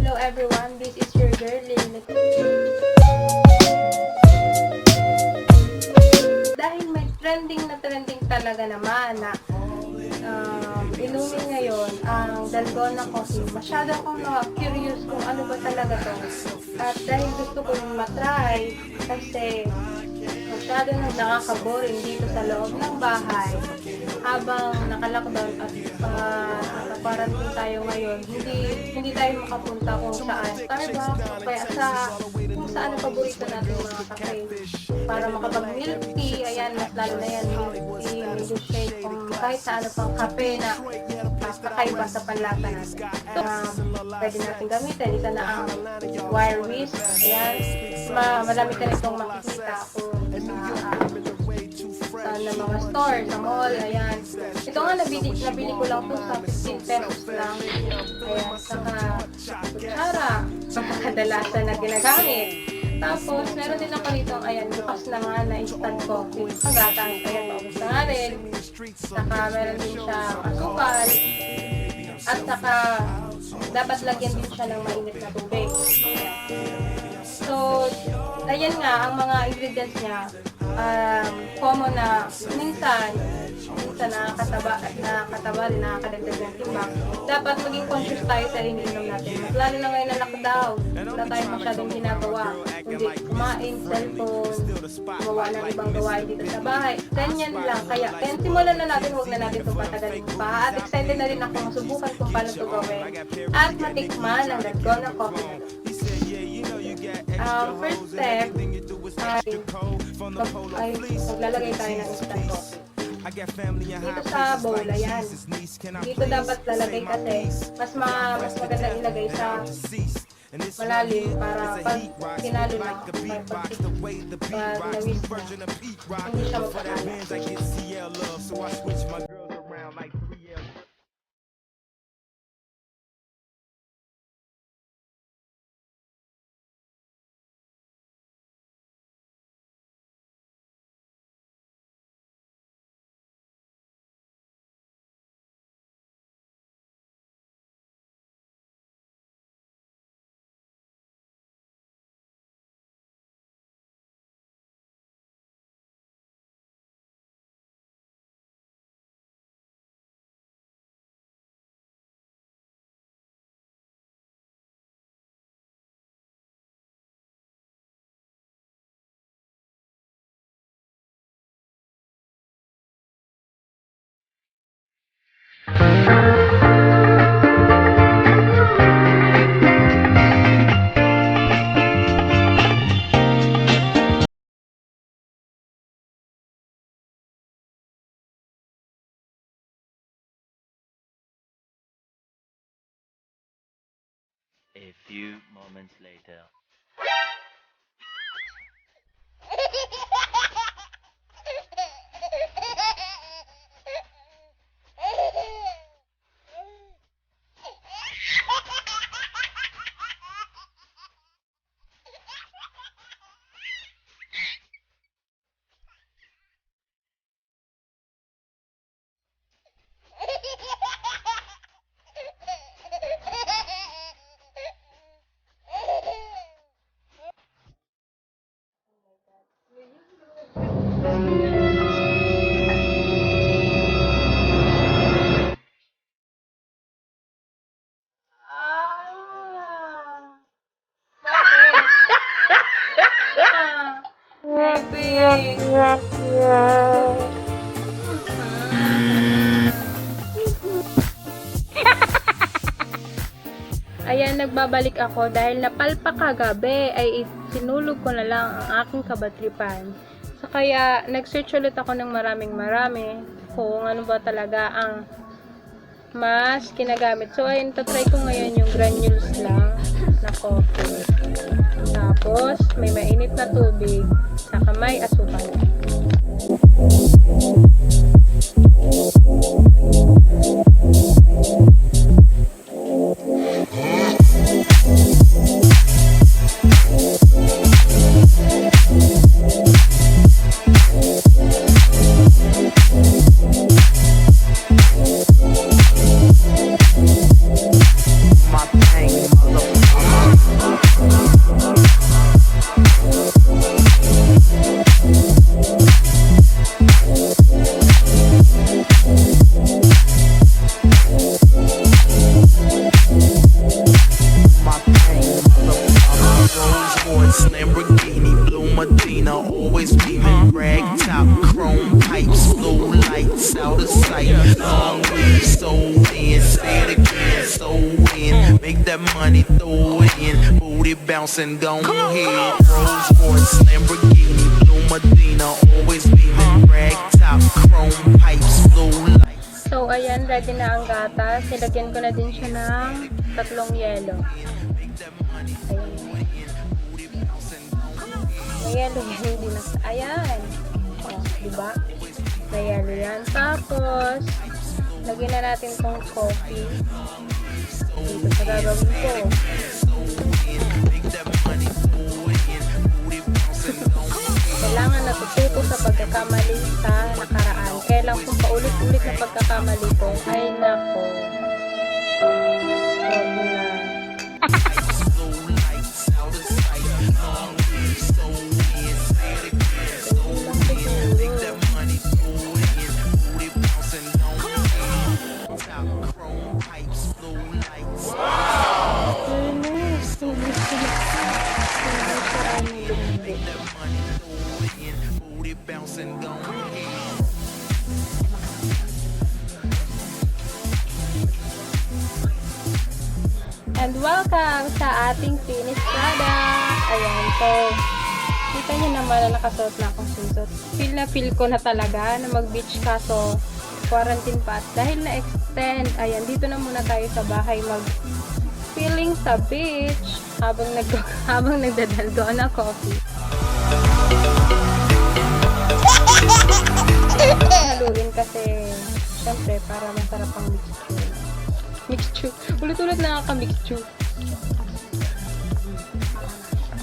Hello everyone, this is your girl Lynn. Dahil may trending talaga naman na inumin ngayon ang dalgona coffee. Masyado akong curious kung ano ba talaga to. At dahil gusto ko yung matry kasi masyado nang nakaka-boring dito sa loob ng bahay habang naka-lockdown at nakaparating tayo ngayon, hindi tayo makapunta kung saan Starbucks o kaya kung saan ang paborito natin mga cafe para makapag-milk tea. Ayan, mas lalo na yan, milk tea, milkshake, kung kahit sa ano pang kape na kakaiba sa panlasa natin. So, pwede natin gamitin. Isa na ang wire whisk. Ayan, marami ka nitong makikita kung sa mga store, sa mall. Ayan, ito nga nabili ko lang ito sa 15 pesos lang. Ayan, saka kutsara, kadalasan na ginagamit. Tapos, meron din ako rito, ayan, bukas na nga na instant coffee. Ang gatang, ayan, paubos na nga rin. Saka, meron din siya asukal. At saka, dapat lagyan din siya ng mainit na tubig. So, ayan nga, ang mga ingredients niya, common na minsan nakakataba rin, nakakadagdag ng timbang. Dapat maging conscious tayo sa iniinom natin. Mas lalo na ngayon na lockdown, wala tayong masyadong ginagawa. Kundi kumain, cellphone, gumawa ng ibang gawain dito sa bahay. Ganyan lang. Kaya simulan na natin, huwag na natin itong patagalin pa. At excited na rin ako masubukan kung paano ito gawin. At matikman ang dalgona coffee na ito. First step ay maglalagay tayo ng instant coffee. Dito sa bowl, ayan. Dito dapat lalagay kasi mas maganda ilagay sa malalim para pag kinalo na, pag nawis na, hindi siya magkakalat. A few moments later. Ayan, nagbabalik ako dahil napalpak kagabi ay sinulog ko na lang ang aking kabatripan. So, kaya nag-search ulit ako ng marami kung ano ba talaga ang mas kinagamit. So, ayun, tatry ko ngayon yung granules lang na coffee. Tapos, may mainit na tubig, saka may asukal. My pain, motherfucker. that money, throw it in. Booty bouncing, go ahead. Rolls Royce, Lamborghini, Blue Medina, always beaming. Rag top, chrome pipes, blue lights. So, ayan, ready na ang gatas. Nilagyan ko na din siya ng 3 yelo. Ayan. May yelo yan, hindi na. Ayan. O, diba? May yelo yan. Tapos, lagyan na natin tong coffee. Dito sa gagawin ko. Kailangan natututo sa pagkakamali sa nakaraan. Kaya lang kung paulit-ulit na pagkakamali ko, ay nako. Huwag na. And welcome sa ating finished product. Ayan, so kita nyo naman na nakasuot na akong swimsuit. Feel na feel ko na talaga na mag-beach kaso quarantine pa. At dahil na-extend, ayan, dito na muna tayo sa bahay mag-feeling sa beach habang nagdadalgo na coffee. Haluin kasi syempre para masarap ang mixture. Ulit-ulit na mixture.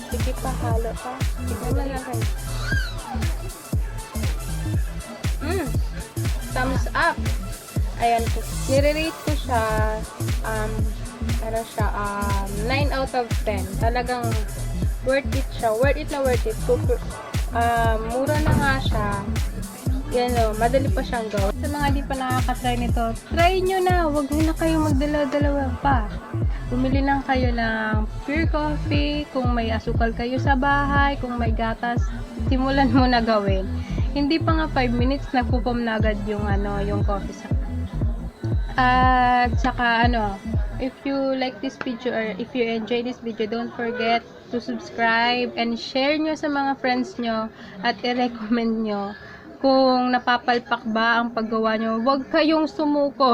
Sige pa, halo pa. Tignan na lang kayo. Thumbs up. Ayan po. Nire-rate ko siya, 9 out of 10. Talagang worth it siya. Worth it na worth it. Mura na nga siya. Yan o, madali pa siyang gawin. Sa mga di pa nakaka-try nito, try nyo na. Huwag na kayo magdala-dalawa pa. Bumili lang kayo ng pure coffee. Kung may asukal kayo sa bahay, kung may gatas, simulan mo na gawin. Hindi pa nga 5 minutes, nagpupom na agad yung coffee sa. At saka if you like this video or if you enjoy this video, don't forget to subscribe and share nyo sa mga friends nyo at i-recommend nyo. Kung napapalpak ba ang paggawa nyo, huwag kayong sumuko.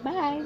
Bye!